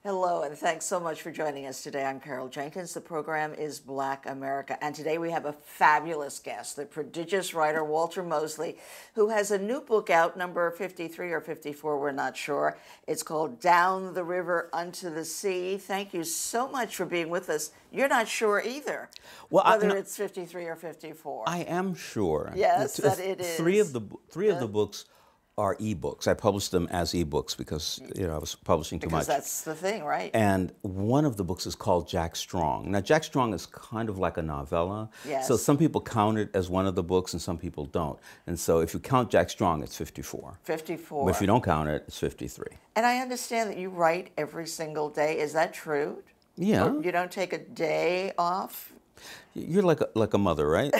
Hello, and thanks so much for joining us today. I'm Carol Jenkins. The program is Black America, and today we have a fabulous guest, the prodigious writer Walter Mosley, who has a new book out, number 53 or 54, we're not sure. It's called Down the River Unto the Sea. Thank you so much for being with us. You're not sure either, whether it's 53 or 54. I am sure. Yes, that it is. Three of the books are ebooks. I published them as ebooks because I was publishing too much. Because that's the thing, right? And one of the books is called Jack Strong. Now, Jack Strong is kind of like a novella. Yes. So some people count it as one of the books and some people don't. And so if you count Jack Strong, it's 54. 54. But if you don't count it, it's 53. And I understand that you write every single day. Is that true? Yeah. Or you don't take a day off? You're like a mother, right?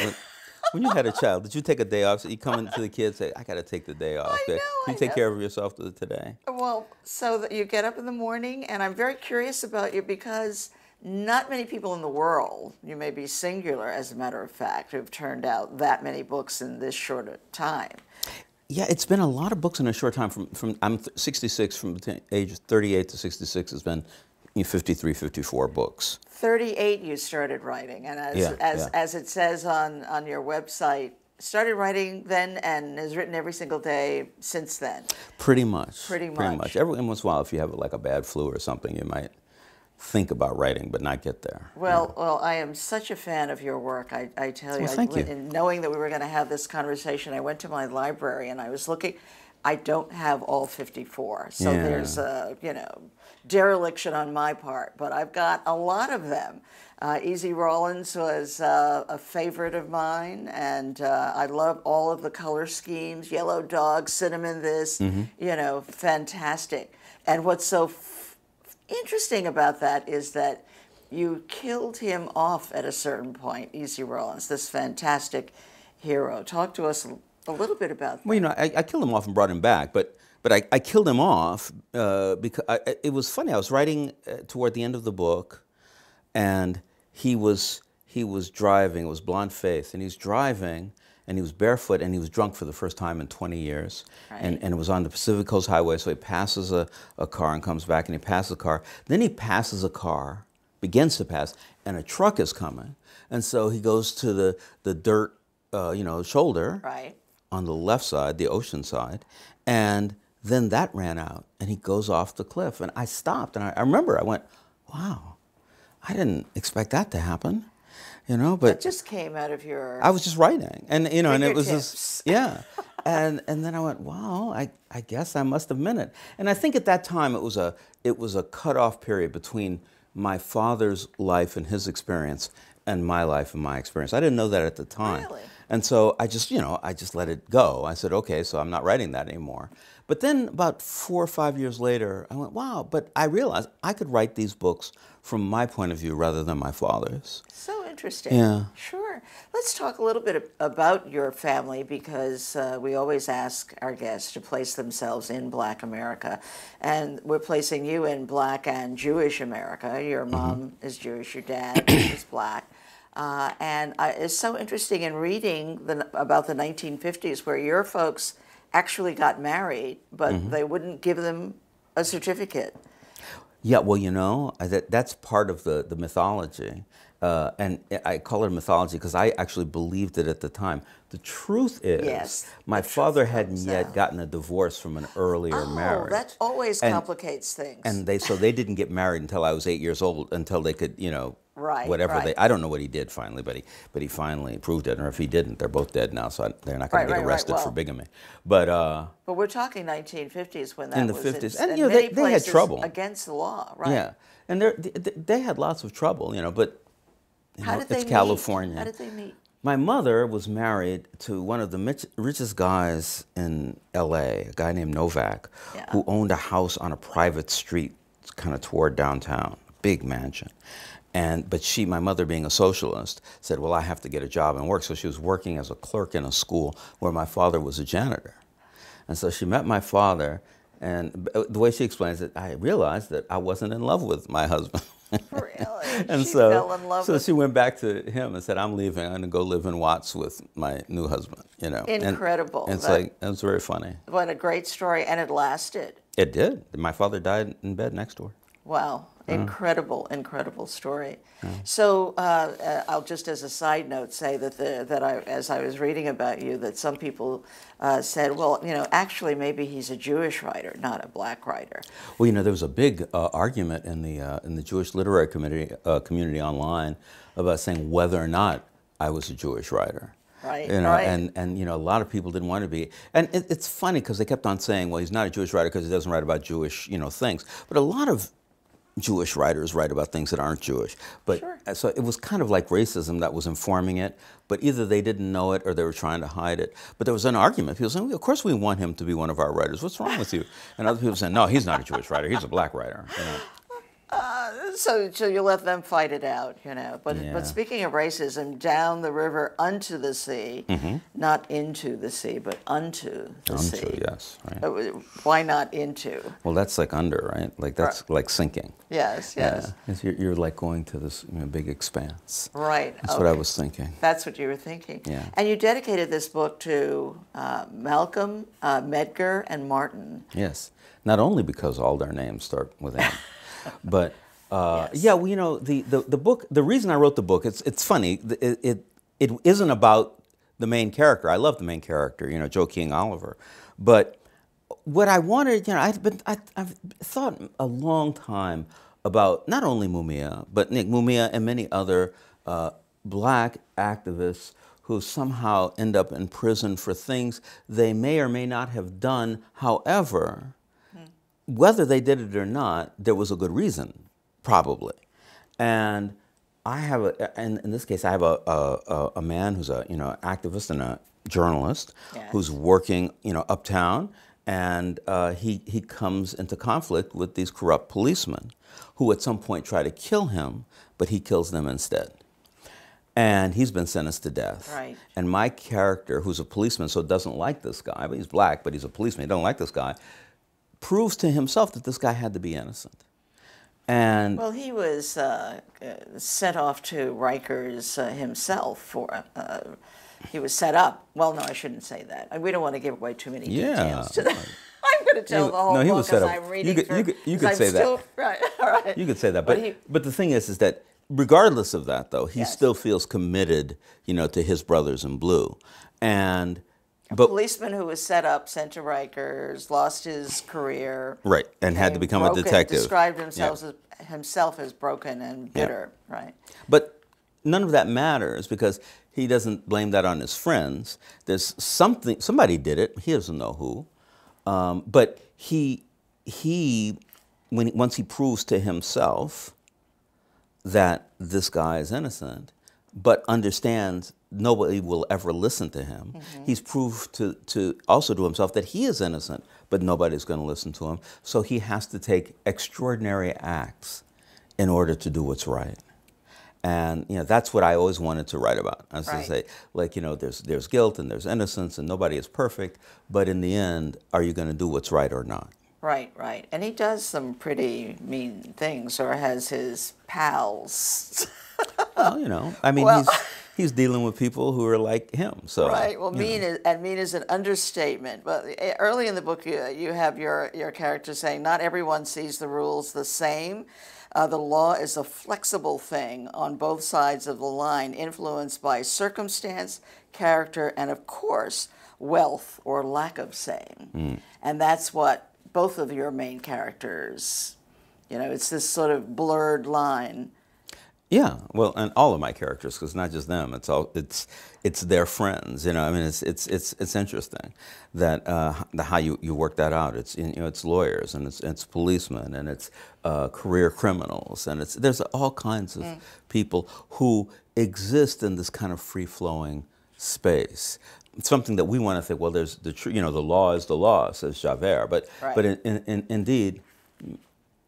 When you had a child, did you take a day off? So you come into the kids and say, I got to take the day off. I know, Can you take care of yourself today? Well, so that you get up in the morning, and I'm very curious about you because not many people in the world, you may be singular as a matter of fact, who've turned out that many books in this short a time. Yeah, it's been a lot of books in a short time. I'm 66, from the age of 38 to 66 has been 53, 54 books. 38 you started writing, and as it says on your website, started writing then and has written every single day since then. Pretty much. Pretty much. Every once in a while, if you have like a bad flu or something, you might think about writing but not get there. Well, I am such a fan of your work. I tell you, Well, thank you. And knowing that we were going to have this conversation, I went to my library and I was looking. I don't have all 54, so there's a dereliction on my part, but I've got a lot of them. Rawlins was a favorite of mine, and I love all of the color schemes, yellow dog, cinnamon this, fantastic. And what's so interesting about that is that you killed him off at a certain point, Rawlins, this fantastic hero. Talk to us a little bit about that. Well, I killed him off and brought him back, but I killed him off because it was funny. I was writing toward the end of the book, and he was driving. It was Blonde Faith, and he's driving, and he was barefoot, and he was drunk for the first time in 20 years. Right. And it was on the Pacific Coast Highway, so he passes a car and comes back, and he passes a car. Then he passes a car, begins to pass, and a truck is coming. And so he goes to the dirt, shoulder. Right. On the left side, the ocean side, and then that ran out, and he goes off the cliff. And I stopped, and I remember I went, wow, I didn't expect that to happen, but That just came out of your... I was just writing, and and it was fingertips. and then I went, wow, I guess I must have meant it. And I think at that time it was a cutoff period between my father's life and his experience and my life and my experience. I didn't know that at the time. Really? And so I just let it go. I said, okay, so I'm not writing that anymore. But then about 4 or 5 years later, I went, wow, but I realized I could write these books from my point of view rather than my father's. So interesting. Yeah. Sure. Let's talk a little bit about your family because we always ask our guests to place themselves in Black America. And we're placing you in Black and Jewish America. Your mom is Jewish, your dad is Black. And it's so interesting in reading about the 1950s where your folks actually got married, but they wouldn't give them a certificate. Yeah, well, that's part of the mythology. And I call it mythology because I actually believed it at the time. The truth is, my father hadn't yet gotten a divorce from an earlier marriage. Oh, that always complicates things. And so they didn't get married until I was 8 years old, until they could, Right. I don't know what he did finally, but he finally proved it. Or if he didn't, they're both dead now, so they're not going to get arrested for bigamy. But we're talking 1950s when that in the was 50s, in and many they had places trouble against the law, right? Yeah, and they had lots of trouble, but it's California. How did they meet? My mother was married to one of the richest guys in L.A., a guy named Novak, who owned a house on a private street, kind of toward downtown, big mansion. But my mother being a socialist, said, well, I have to get a job and work. So she was working as a clerk in a school where my father was a janitor. And so she met my father, and the way she explains it, I realized that I wasn't in love with my husband. Really? And she fell in love with she went back to him and said, I'm leaving. I'm going to go live in Watts with my new husband, Incredible. And it was very funny. What a great story, and it lasted. It did. My father died in bed next door. Wow. Incredible, incredible story. So I'll just, as a side note, say that as I was reading about you, that some people said, well, you know, actually maybe he's a Jewish writer, not a black writer. Well, you know, there was a big argument in the Jewish literary community online about saying whether or not I was a Jewish writer. Right, you know, right. And you know, a lot of people didn't want to be. And it's funny because they kept on saying, well, he's not a Jewish writer because he doesn't write about Jewish, you know, things. But a lot of Jewish writers write about things that aren't Jewish. But sure. So it was kind of like racism that was informing it, but either they didn't know it or they were trying to hide it. But there was an argument. People saying, well, of course we want him to be one of our writers. What's wrong with you? And other people saying, no, he's not a Jewish writer. He's a black writer. You know? So you let them fight it out, you know. But Yeah. but speaking of racism, down the river unto the sea, not into the sea, but unto the sea. Unto, yes. Right. Why not into? Well, that's like under, right? Like that's like sinking. Yes, yes. Yeah. You're like going to this big expanse. Right. That's what I was thinking. That's what you were thinking. Yeah. And you dedicated this book to Malcolm, Medgar, and Martin. Yes. Not only because all their names start with M, but Yes. yeah, well, you know, the book. The reason I wrote the book, it's funny. It isn't about the main character. I love the main character, you know, Joe King Oliver, but what I wanted, you know, I've thought a long time about not only Mumia, but Nick Mumia and many other black activists who somehow end up in prison for things they may or may not have done. However, whether they did it or not, there was a good reason, probably. And I have in this case, I have a man who's a activist and a journalist who's working uptown, and he comes into conflict with these corrupt policemen who at some point try to kill him, but he kills them instead. And he's been sentenced to death. Right. And my character, who's a policeman, so doesn't like this guy, but he's black, but he's a policeman, he doesn't like this guy, proves to himself that this guy had to be innocent. And well, he was sent off to Rikers himself for. He was set up. Well, no, I shouldn't say that. We don't want to give away too many details. To that. I'm going to tell the whole book as I'm reading. You could say that. Right. All right. You could say that. But the thing is that regardless of that, though, he still feels committed, to his brothers in blue, and. A policeman who was set up, sent to Rikers, lost his career. Right, and had to become a detective. Described himself as broken and bitter, right. But none of that matters because he doesn't blame that on his friends. There's somebody did it, he doesn't know who. But once he proves to himself that this guy is innocent, but understands nobody will ever listen to him. He's proved to also to himself that he is innocent, but nobody's going to listen to him. So he has to take extraordinary acts in order to do what's right. And that's what I always wanted to write about. As I say, there's guilt and there's innocence and nobody is perfect, but in the end, are you going to do what's right or not? Right, right. And he does some pretty mean things, or has his pals. Well, I mean, he's dealing with people who are like him. So right. Well, mean is an understatement. But early in the book, you have your character saying, "Not everyone sees the rules the same. The law is a flexible thing on both sides of the line, influenced by circumstance, character, and of course, wealth or lack of same." And that's what both of your main characters. It's this sort of blurred line. Yeah, well, and all of my characters, because not just them. It's their friends. I mean, it's interesting that how you work that out. It's lawyers and it's policemen and it's career criminals and there's all kinds of people who exist in this kind of free flowing space. It's something that we want to think. Well, there's the law is the law, says Javert, but indeed.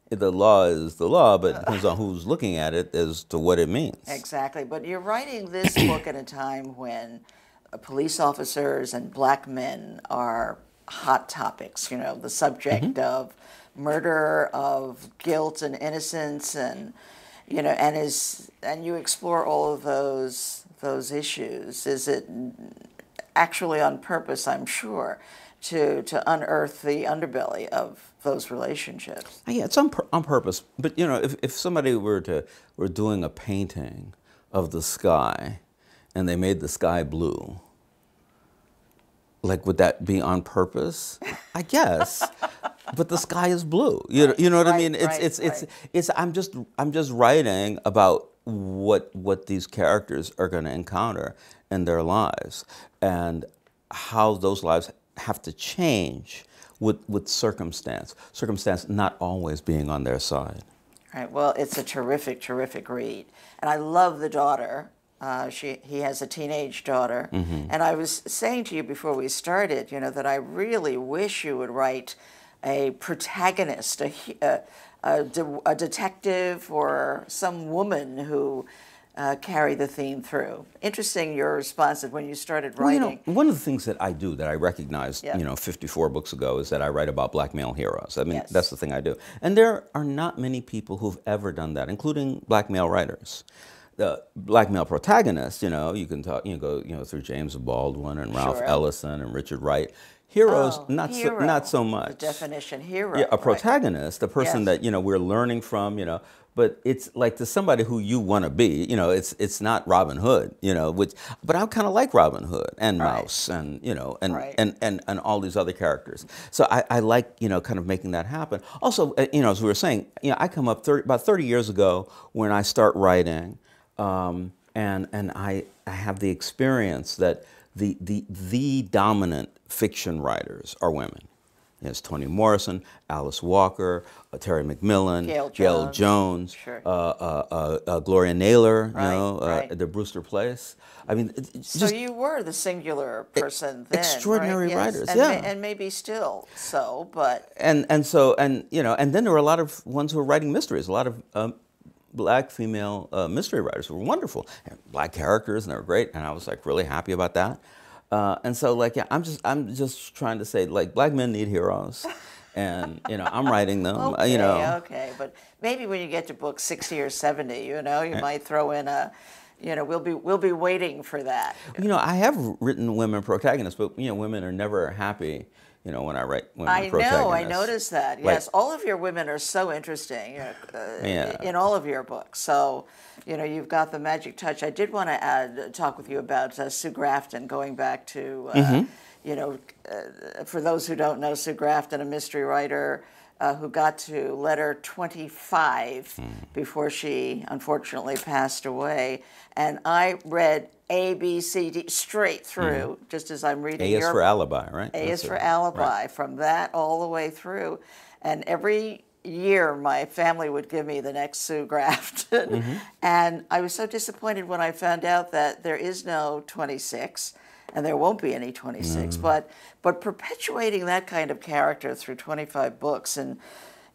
The law is the law, but it depends on who's looking at it as to what it means. Exactly. But you're writing this book at a time when police officers and black men are hot topics, the subject of murder, of guilt and innocence, and and you explore all of those issues. Is it actually on purpose, I'm sure, to unearth the underbelly of those relationships. Yeah, it's on purpose. But you know, if somebody were doing a painting of the sky, and they made the sky blue, like would that be on purpose? I guess. But the sky is blue. You know what I mean? It's I'm just writing about what these characters are going to encounter in their lives, and how those lives have to change with circumstance not always being on their side. Right. Well, it's a terrific read, and I love the daughter. He has a teenage daughter, and I was saying to you before we started, you know, that I really wish you would write a protagonist, a detective, or some woman who carry the theme through. Interesting your response when you started writing. Well, you know, one of the things that I do that I recognized, you know, 54 books ago is that I write about black male heroes. I mean, that's the thing I do. And there are not many people who've ever done that, including black male writers. The black male protagonists, you know, you can talk, go, through James Baldwin and Ralph Ellison and Richard Wright. Heroes, not so much. The definition hero. Yeah, a protagonist, a person that we're learning from, But it's like to somebody who you want to be, it's not Robin Hood, but I kind of like Robin Hood and Mouse and and all these other characters. So I like kind of making that happen. Also, as we were saying, I come up about 30 years ago when I start writing. And I have the experience that the dominant fiction writers are women. There's Toni Morrison, Alice Walker, Terry McMillan, Gail Jones, Gloria Naylor, the Brewster Place. I mean, so you were the singular person then. Extraordinary writers, and maybe still so, but and then there were a lot of ones who were writing mysteries. A lot of black female mystery writers who were wonderful, and black characters, and they were great, and I was like really happy about that. And so I'm just trying to say, like, black men need heroes, and I'm writing them. Okay, but maybe when you get to book 60 or 70, you might throw in a, we'll be waiting for that. I have written women protagonists, but women are never happy. When I write women protagonists. I noticed that. Yes, all of your women are so interesting in all of your books. So, you've got the magic touch. I did want to talk with you about Sue Grafton, going back to, for those who don't know, Sue Grafton, a mystery writer who got to letter 25 before she unfortunately passed away. And I read A, B, C, D straight through, just as I'm reading. A is for alibi, right? A is for alibi, from that all the way through. And every year my family would give me the next Sue Grafton. And I was so disappointed when I found out that there is no 26, and there won't be any 26, but perpetuating that kind of character through 25 books. And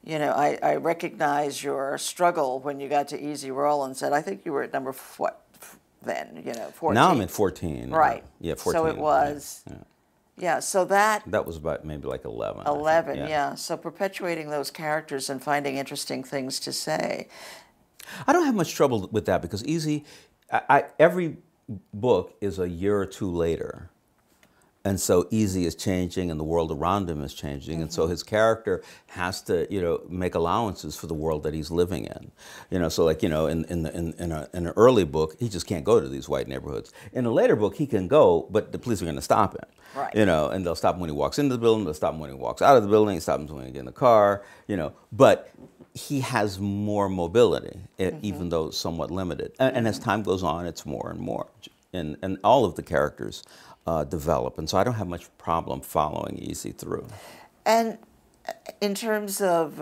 I recognize your struggle when you got to Easy Rawlins, and I think you were at number what then, 14. Now I'm at 14. Right. Yeah, 14. So it was, so that was about maybe like 11. 11, yeah. So perpetuating those characters and finding interesting things to say. I don't have much trouble with that because every book is a year or two later. And so Easy is changing, and the world around him is changing, and so his character has to, make allowances for the world that he's living in. So like, in an early book, he just can't go to these white neighborhoods. In a later book, he can go, but the police are going to stop him. Right. And they'll stop him when he walks into the building, they'll stop him when he walks out of the building, stop him when he gets in the car, But he has more mobility, even though somewhat limited. And as time goes on, it's more and more. And all of the characters develop, and so I don't have much problem following Easy through. And in terms of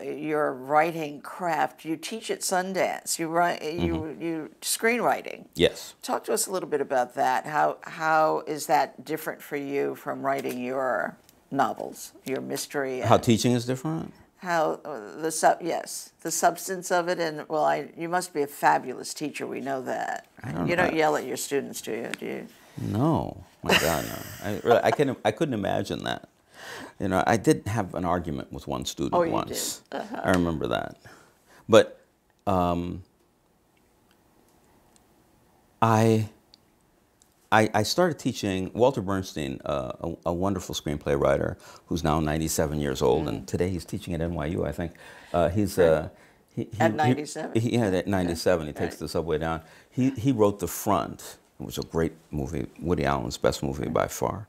your writing craft, you teach at Sundance. You write, you screenwriting. Yes. Talk to us a little bit about that. How is that different for you from writing your novels, your mystery? How teaching is different? How the substance of it, and you must be a fabulous teacher. We know that. You don't yell at your students, do you? Do you? No, my God, no. I couldn't imagine that. I did have an argument with one student once. You did? I remember that. But I started teaching Walter Bernstein, a wonderful screenplay writer who's now 97 years old, and today he's teaching at NYU, I think. He's at 97. At 97, he takes the subway down. He wrote The Front, which was a great movie, Woody Allen's best movie by far,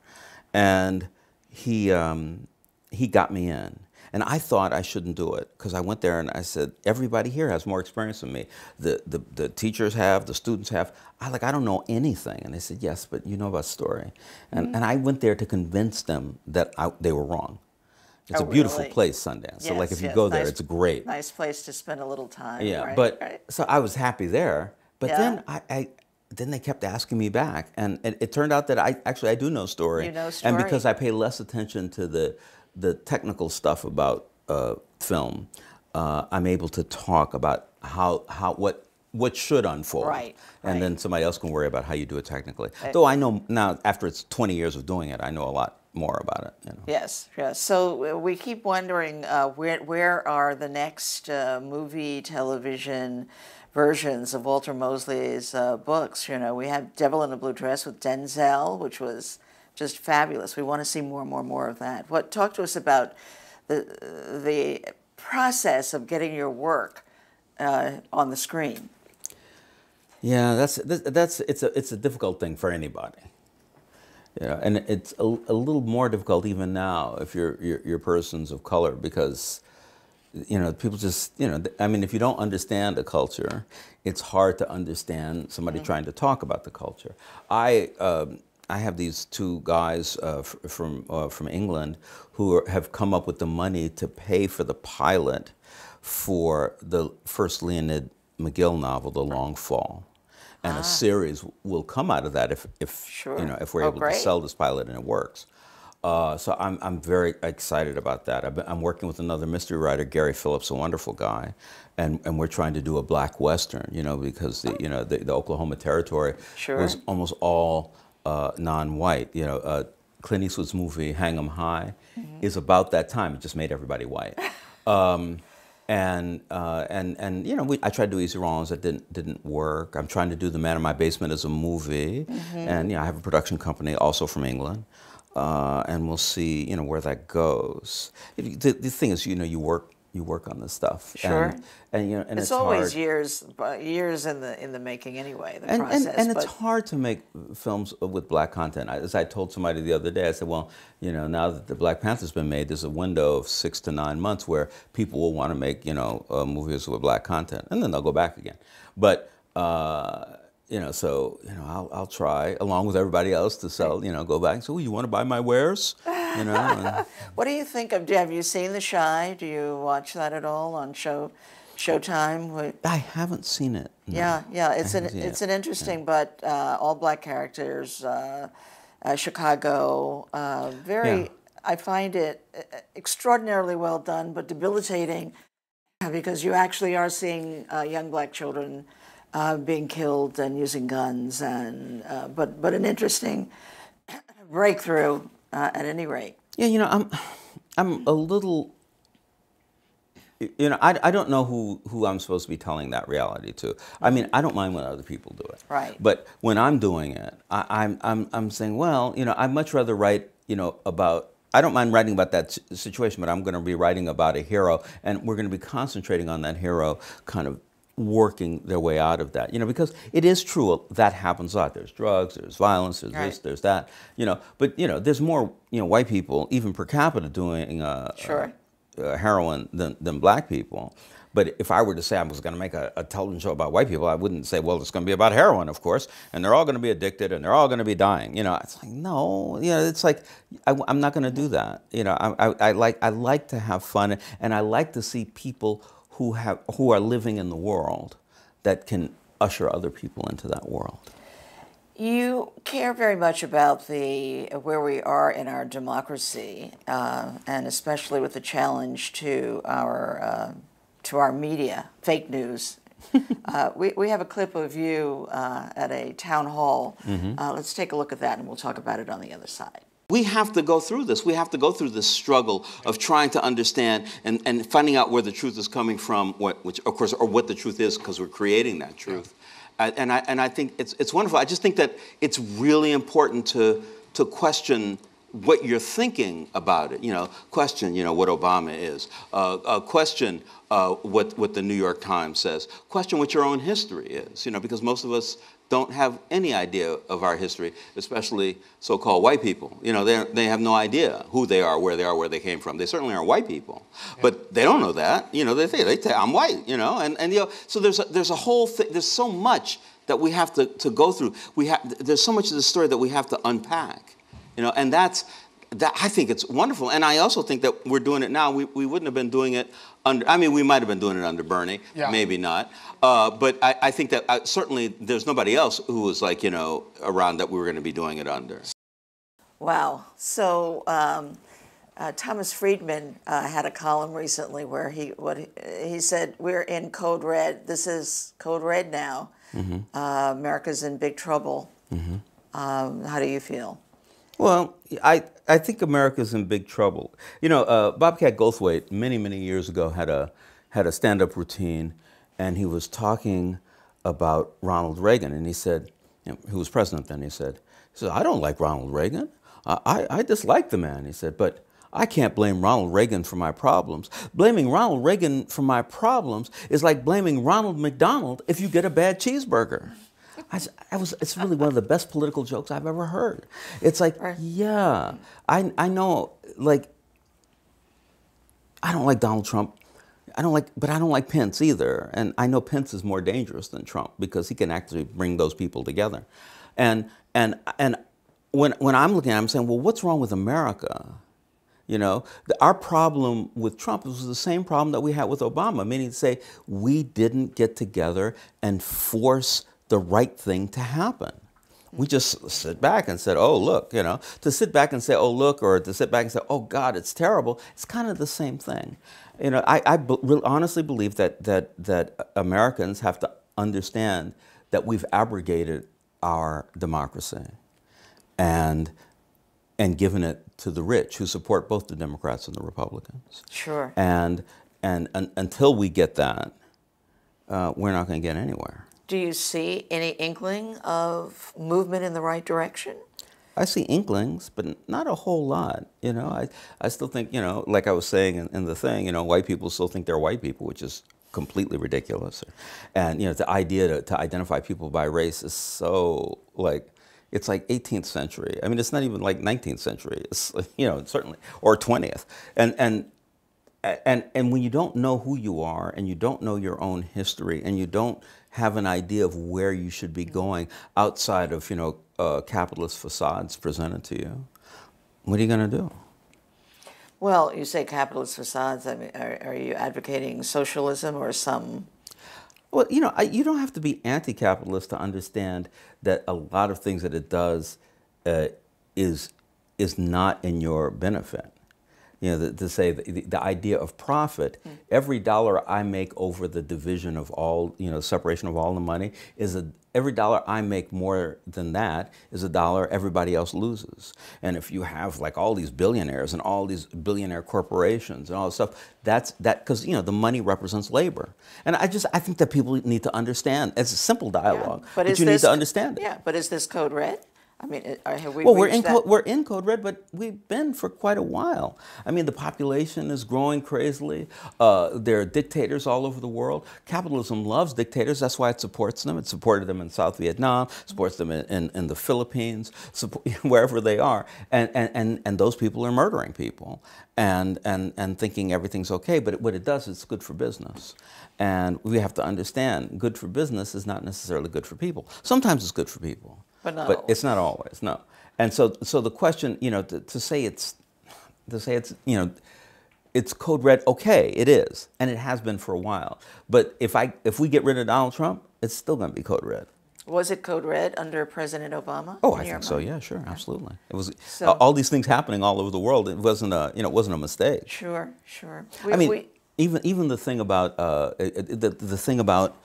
and he got me in. And I thought I shouldn't do it because I went there and I said, everybody here has more experience than me. The teachers have, the students have. I don't know anything. And they said, yes, but you know about story. And I went there to convince them that they were wrong. It's a beautiful really? Place, Sundance. Yes, So like if you go there, it's great. Nice place to spend a little time. Yeah, right, but right. So I was happy there. But then then they kept asking me back. And it turned out that I do know story. You know story. And because I pay less attention to the technical stuff about film, I'm able to talk about what should unfold, right, and then somebody else can worry about how you do it technically. Though I know now, after it's 20 years of doing it, I know a lot more about it. You know. Yes, yes. So we keep wondering where are the next movie, television versions of Walter Mosley's books. You know, we have Devil in a Blue Dress with Denzel, which was just fabulous. We want to see more and more and more of that. Talk to us about the process of getting your work on the screen. Yeah, it's a difficult thing for anybody. You know, and it's a little more difficult even now if you're persons of color, because you know, people just, you know, I mean, if you don't understand a culture, it's hard to understand somebody trying to talk about the culture. I have these two guys from England who have come up with the money to pay for the pilot for the first Leonid McGill novel, The Long Fall. And a series will come out of that if you know, if we're able to sell this pilot and it works. So I'm very excited about that. I'm working with another mystery writer, Gary Phillips, a wonderful guy, and we're trying to do a black Western, you know, because the Oklahoma Territory was almost all non-white. You know, Clint Eastwood's movie Hang 'em High is about that time. It just made everybody white. And you know, I tried to do Easy Rawlins. That didn't work. I'm trying to do The Man in My Basement as a movie, and you know, I have a production company also from England, and we'll see, you know, where that goes. The thing is, you know, you work on this stuff, and you know, and it's always hard. years in the making anyway. The process, and it's hard to make films with black content. As I told somebody the other day, I said, well, you know, now that the Black Panther's been made, there's a window of 6 to 9 months where people will want to make, you know, movies with black content, and then they'll go back again. But you know, so you know, I'll try along with everybody else to sell, you know, go back and say, oh, you want to buy my wares? You know. What do you think of? Have you seen The Chi? Do you watch that at all on Showtime? I haven't seen it. No. Yeah. It's an interesting, but all black characters. Chicago, I find it extraordinarily well done, but debilitating, because you actually are seeing young black children being killed and using guns, and but an interesting breakthrough at any rate. Yeah, you know, I'm a little, you know, I don't know who I'm supposed to be telling that reality to. I mean, I don't mind when other people do it. Right. But when I'm doing it, I'm saying, well, you know, I'd much rather write, you know, about, I don't mind writing about that situation, but I'm going to be writing about a hero, and we're going to be concentrating on that hero kind of working their way out of that, you know, because it is true that happens a lot. There's drugs, there's violence, there's this, there's that, you know, but, you know, there's more, you know, white people, even per capita, doing heroin than black people. But if I were to say I was going to make a television show about white people, I wouldn't say, well, it's going to be about heroin, of course, and they're all going to be addicted, and they're all going to be dying. You know, it's like, no, you know, it's like, I'm not going to do that. You know, I like to have fun, and I like to see people who are living in the world that can usher other people into that world. You care very much about where we are in our democracy, and especially with the challenge to our media, fake news. We have a clip of you at a town hall. Let's take a look at that, and we'll talk about it on the other side. We have to go through this. We have to go through this struggle of trying to understand and finding out where the truth is coming from, which of course, or what the truth is, because we're creating that truth. I think it's wonderful. I just think that it's really important to question what you're thinking about it. Question what Obama is. Question what the New York Times says. Question what your own history is. Because most of us don't have any idea of our history, especially so-called white people. They have no idea who they are, where they came from. They certainly are white people, but they don't know that. They say I'm white. So there's a whole thing. There's so much that we have to go through. There's so much of the story that we have to unpack. And that I think it's wonderful. And I also think that we're doing it now. We wouldn't have been doing it under, we might have been doing it under Bernie, maybe not. But I think that certainly there's nobody else who was around that we were going to be doing it under. Wow. So Thomas Friedman had a column recently where he said, we're in code red. This is code red now. Mm-hmm. America's in big trouble. Mm-hmm. How do you feel? Well, I think America's in big trouble. Bobcat Goldthwait many years ago had a stand-up routine, and he was talking about Ronald Reagan, and he said, who was president then, he said, I don't like Ronald Reagan. I dislike the man, he said, but I can't blame Ronald Reagan for my problems. Blaming Ronald Reagan for my problems is like blaming Ronald McDonald if you get a bad cheeseburger. It's really one of the best political jokes I've ever heard. It's like, yeah, I know, I don't like Donald Trump. But I don't like Pence either. And I know Pence is more dangerous than Trump because he can actually bring those people together. And when I'm looking at it, I'm saying, well, what's wrong with America? Our problem with Trump was the same problem that we had with Obama, meaning to say we didn't get together and force the right thing to happen. We just sit back and said, oh, look, to sit back and say, oh, look, or to sit back and say, oh, God, it's terrible. It's kind of the same thing. I honestly believe that Americans have to understand that we've abrogated our democracy and given it to the rich who support both the Democrats and the Republicans. Sure. And until we get that, we're not going to get anywhere. Do you see any inkling of movement in the right direction? I see inklings, but not a whole lot. I still think, like I was saying in the thing, white people still think they're white people, which is completely ridiculous. And, the idea to identify people by race is so, it's like 18th century. It's not even like 19th century. It's, certainly, or 20th. And when you don't know who you are, and you don't know your own history, and you don't have an idea of where you should be going outside of, capitalist facades presented to you, what are you going to do? Well, you say capitalist facades. Are you advocating socialism or some? Well, you don't have to be anti-capitalist to understand that a lot of things that it does is not in your benefit. To say the idea of profit, every dollar I make over the division of all, separation of all the money, every dollar I make more than that is a dollar everybody else loses. And if you have all these billionaires and all these billionaire corporations and all this stuff, because the money represents labor. And I think that people need to understand. It's a simple dialogue, but you need to understand it. Yeah, but is this code red? Have we? Well, we're in code red, but we've been for quite a while. The population is growing crazily. There are dictators all over the world. Capitalism loves dictators. That's why it supports them. It supported them in South Vietnam, supports them in the Philippines, wherever they are. And those people are murdering people and thinking everything's okay. But what it does is it's good for business. And we have to understand good for business is not necessarily good for people. Sometimes it's good for people. But it's not always, no. And so the question, to say it's code red, okay, it is, and it has been for a while. But if we get rid of Donald Trump, it's still going to be code red. Was it code red under President Obama? Oh, I think so. Yeah, sure, absolutely. It was all these things happening all over the world. It wasn't a mistake. Sure. even the thing about the thing about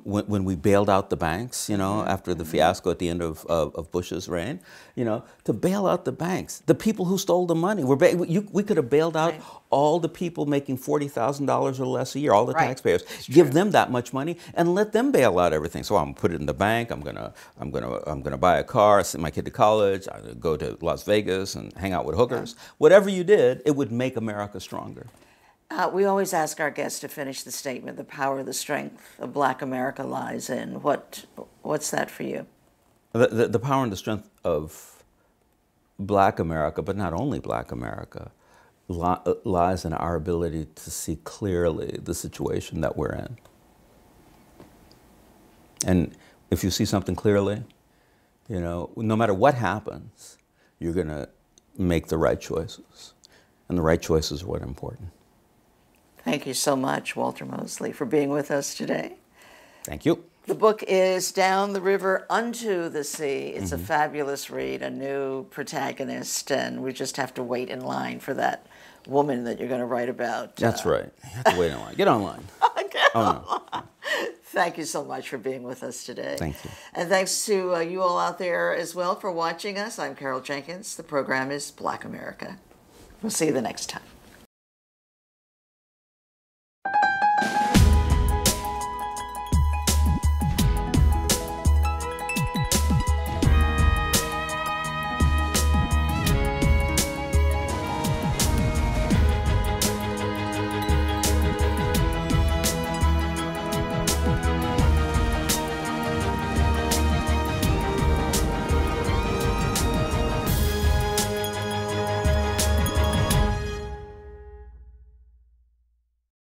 when we bailed out the banks, you know, after the fiasco at the end of Bush's reign, you know, to bail out the banks, the people who stole the money, we could have bailed out all the people making $40,000 or less a year, all the taxpayers, give them that much money and let them bail out everything. So I'm gonna put it in the bank. I'm gonna buy a car, send my kid to college, go to Las Vegas and hang out with hookers. Whatever you did, it would make America stronger. We always ask our guests to finish the statement, the power, the strength of Black America lies in. What's that for you? The power and the strength of Black America, but not only Black America, lies in our ability to see clearly the situation that we're in. And if you see something clearly, you know, no matter what happens, you're going to make the right choices. And the right choices are what are important. Thank you so much, Walter Mosley, for being with us today. Thank you. The book is Down the River Unto the Sea. It's a fabulous read, a new protagonist, and we just have to wait in line for that woman that you're going to write about. That's right. You have to wait in line. Get online. Get online. Thank you so much for being with us today. Thank you. And thanks to you all out there as well for watching us. I'm Carol Jenkins. The program is Black America. We'll see you the next time.